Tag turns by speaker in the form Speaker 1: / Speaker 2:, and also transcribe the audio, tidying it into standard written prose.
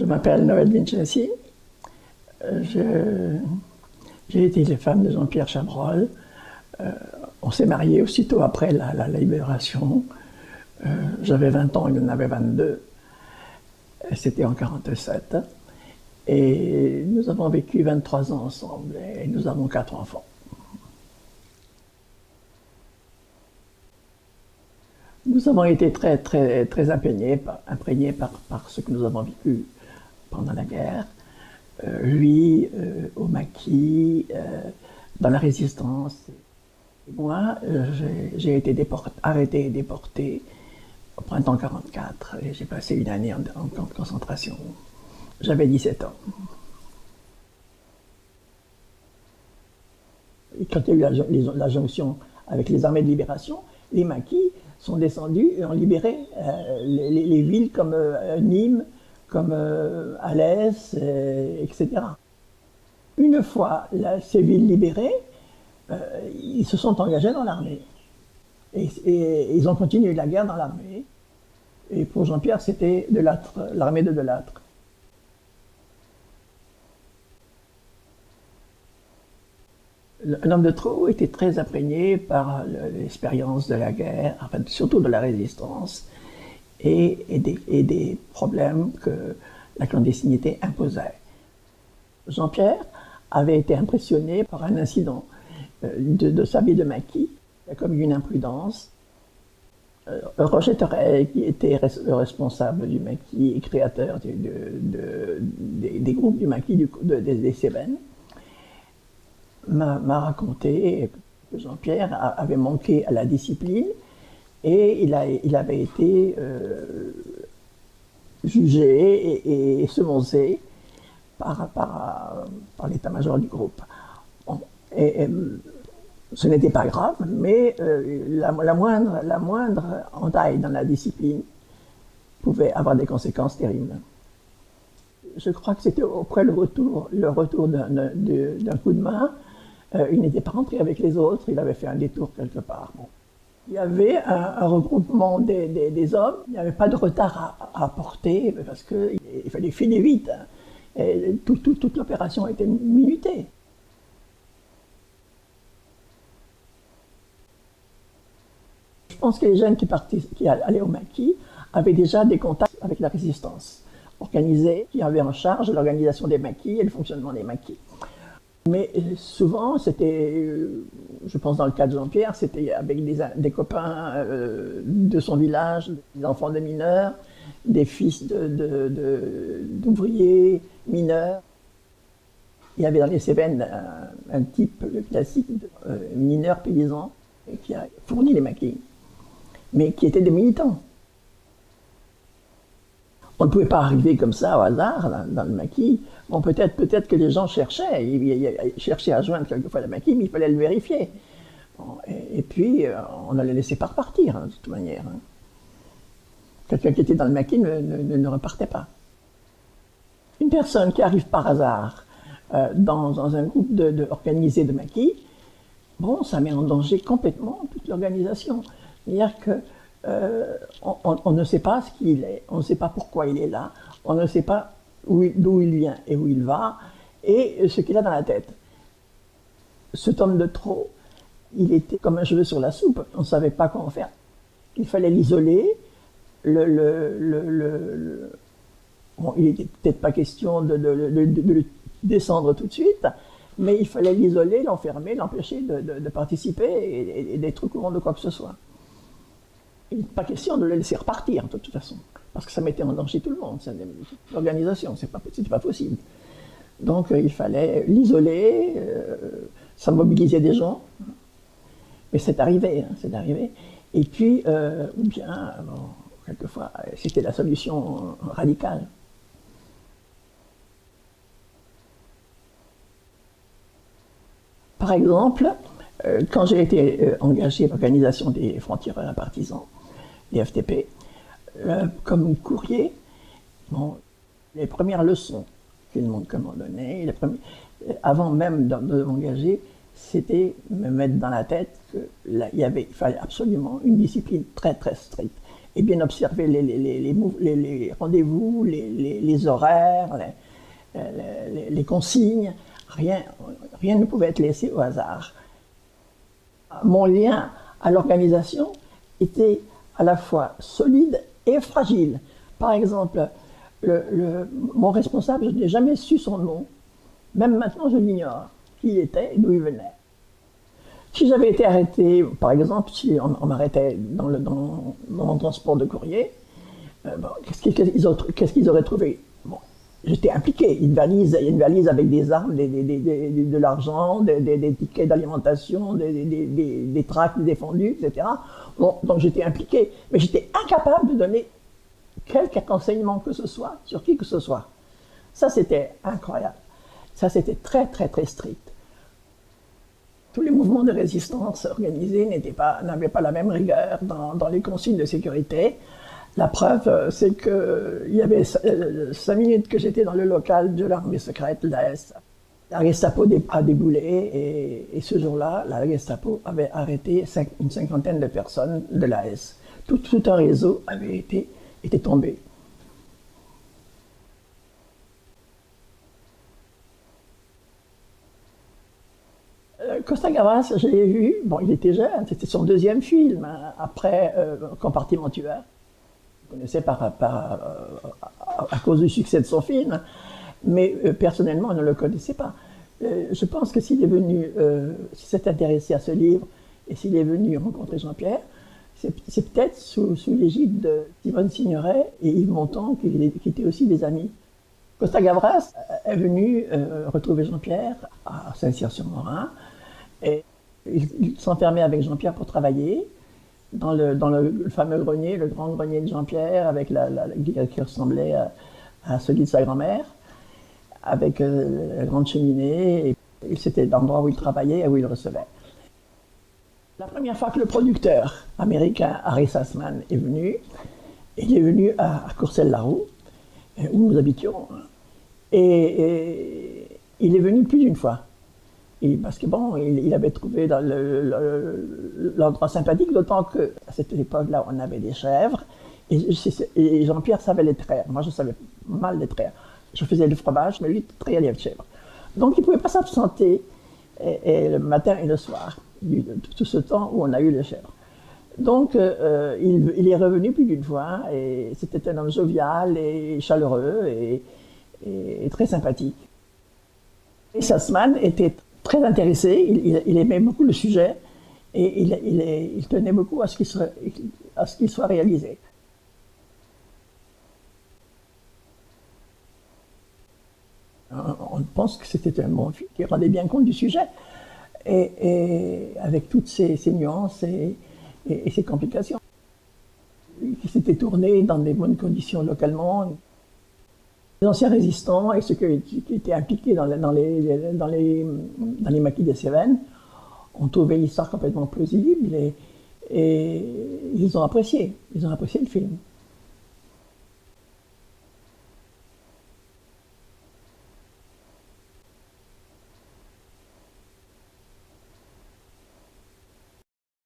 Speaker 1: Je m'appelle Noël Vincenzi. J'ai été la femme de Jean-Pierre Chabrol. On s'est mariés aussitôt après la libération. J'avais 20 ans, il en avait 22. C'était en 1947. Et nous avons vécu 23 ans ensemble et nous avons 4 enfants. Nous avons été très imprégnés par ce que nous avons vécu pendant la guerre. Lui, au maquis, dans la résistance. Et moi, j'ai été arrêté et déporté au printemps 1944 et j'ai passé une année en camp de concentration. J'avais 17 ans. Et quand il y a eu la jonction avec les armées de libération, les maquis sont descendus et ont libéré les villes comme Nîmes, comme Alès, etc. Une fois ces villes libérées, ils se sont engagés dans l'armée. Et ils ont continué la guerre dans l'armée. Et pour Jean-Pierre, c'était l'armée de Delattre. Un homme de trop était très imprégné par l'expérience de la guerre, enfin, surtout de la résistance, et des problèmes que la clandestinité imposait. Jean-Pierre avait été impressionné par un incident de sa vie de maquis. Il a commis une imprudence. Roger Terray, qui était le responsable du maquis et créateur des groupes du maquis des Cévennes, m'a raconté que Jean-Pierre avait manqué à la discipline et il avait été jugé et semoncé par l'état-major du groupe. Bon, ce n'était pas grave, mais la moindre entaille dans la discipline pouvait avoir des conséquences terribles. Je crois que c'était après le retour d'un coup de main. Il n'était pas rentré avec les autres, il avait fait un détour quelque part. Bon. Il y avait un regroupement des hommes, il n'y avait pas de retard à apporter parce qu'il fallait filer vite. Hein. Et toute l'opération était minutée. Je pense que les jeunes qui allaient au maquis avaient déjà des contacts avec la résistance organisée, qui avait en charge l'organisation des maquis et le fonctionnement des maquis. Mais souvent, c'était, je pense dans le cas de Jean-Pierre, c'était avec des copains de son village, des enfants de mineurs, des fils d'ouvriers mineurs. Il y avait dans les Cévennes un type classique de mineur paysan qui a fourni les maquis, mais qui étaient des militants. On ne pouvait pas arriver comme ça au hasard dans le maquis. Bon, peut-être que les gens cherchaient, ils cherchaient à joindre quelquefois le maquis, mais il fallait le vérifier. Bon, et puis, on ne les laissait pas repartir, hein, de toute manière. Hein. Quelqu'un qui était dans le maquis ne repartait pas. Une personne qui arrive par hasard dans un groupe organisé de maquis, bon, ça met en danger complètement toute l'organisation. C'est-à-dire que on ne sait pas ce qu'il est, on ne sait pas pourquoi il est là, on ne sait pas d'où il vient et où il va, et ce qu'il a dans la tête. Cet homme de trop, il était comme un cheveu sur la soupe, on ne savait pas quoi en faire. Il fallait l'isoler, bon, il n'était peut-être pas question de le descendre tout de suite, mais il fallait l'isoler, l'enfermer, l'empêcher de participer et d'être au courant de quoi que ce soit. Il n'est pas question de le laisser repartir, de toute façon, parce que ça mettait en danger tout le monde, l'organisation, c'était pas possible. Donc il fallait l'isoler, ça mobilisait des gens, mais c'est arrivé, hein, c'est arrivé. Et puis, ou bien, bon, quelquefois, c'était la solution radicale. Par exemple, quand j'ai été engagé à l'organisation des francs-tireurs partisans, les FTP, comme courrier, bon, les premières leçons qu'ils m'ont données, avant même de m'engager, c'était me mettre dans la tête qu'il fallait absolument une discipline très très stricte. et bien observer les rendez-vous, les horaires, les consignes. Rien, rien ne pouvait être laissé au hasard. Mon lien à l'organisation était à la fois solide et fragile. Par exemple, mon responsable, je n'ai jamais su son nom. Même maintenant, je l'ignore. Qui il était et d'où il venait. Si j'avais été arrêté, par exemple, si on m'arrêtait dans mon transport de courrier, bon, qu'est-ce qu'ils auraient trouvé? Bon, j'étais impliqué. Une valise avec des armes, de l'argent, des tickets d'alimentation, des tracts défendus, etc. Bon, donc j'étais impliqué. Mais j'étais incapable de donner quelque renseignement que ce soit sur qui que ce soit. Ça, c'était incroyable. Ça, c'était très, très, très strict. Tous les mouvements de résistance organisés n'avaient pas la même rigueur dans les consignes de sécurité. La preuve, c'est qu'il y avait 5 minutes que j'étais dans le local de l'armée secrète, l'AS. La Gestapo a déboulé et ce jour-là, la Gestapo avait arrêté une cinquantaine de personnes de l'AS. Tout un réseau avait été tombé. Costa Gavras, je l'ai vu, bon, il était jeune, c'était son deuxième film, hein, après Compartiment tueur. Je connaissais à cause du succès de son film, mais personnellement, je ne le connaissais pas. Je pense que s'il s'est intéressé à ce livre et s'il est venu rencontrer Jean-Pierre, c'est peut-être sous l'égide de Simone Signoret et Yves Montand, qui étaient aussi des amis. Costa Gavras est venu retrouver Jean-Pierre à Saint-Cyr-sur-Morin et il s'enfermait avec Jean-Pierre pour travailler dans le fameux grenier, le grand grenier de Jean-Pierre, avec qui ressemblait à celui de sa grand-mère, avec la grande cheminée. Et c'était l'endroit où il travaillait et où il recevait. La première fois que le producteur américain Harry Sassman est venu, il est venu à Courcelles-la-Roue, où nous habitions. Et il est venu plus d'une fois. Parce que bon, il avait trouvé l'endroit sympathique, d'autant qu'à cette époque-là, on avait des chèvres. Et Jean-Pierre savait les traire. Moi, je savais mal les traire. Je faisais du fromage, mais lui, traitait les chèvres. Donc, il ne pouvait pas s'absenter le matin et le soir, tout ce temps où on a eu les chèvres. Donc, il est revenu plus d'une fois, et c'était un homme jovial et chaleureux et très sympathique. Et Sassman était très intéressé, il aimait beaucoup le sujet, et il tenait beaucoup à ce qu'il soit réalisé. On pense que c'était un bon film qui rendait bien compte du sujet, et avec toutes ces nuances et ces complications. Qui s'était tourné dans des bonnes conditions localement. Les anciens résistants et ceux qui étaient impliqués dans les maquis des Cévennes ont trouvé l'histoire complètement plausible et ils ont apprécié le film.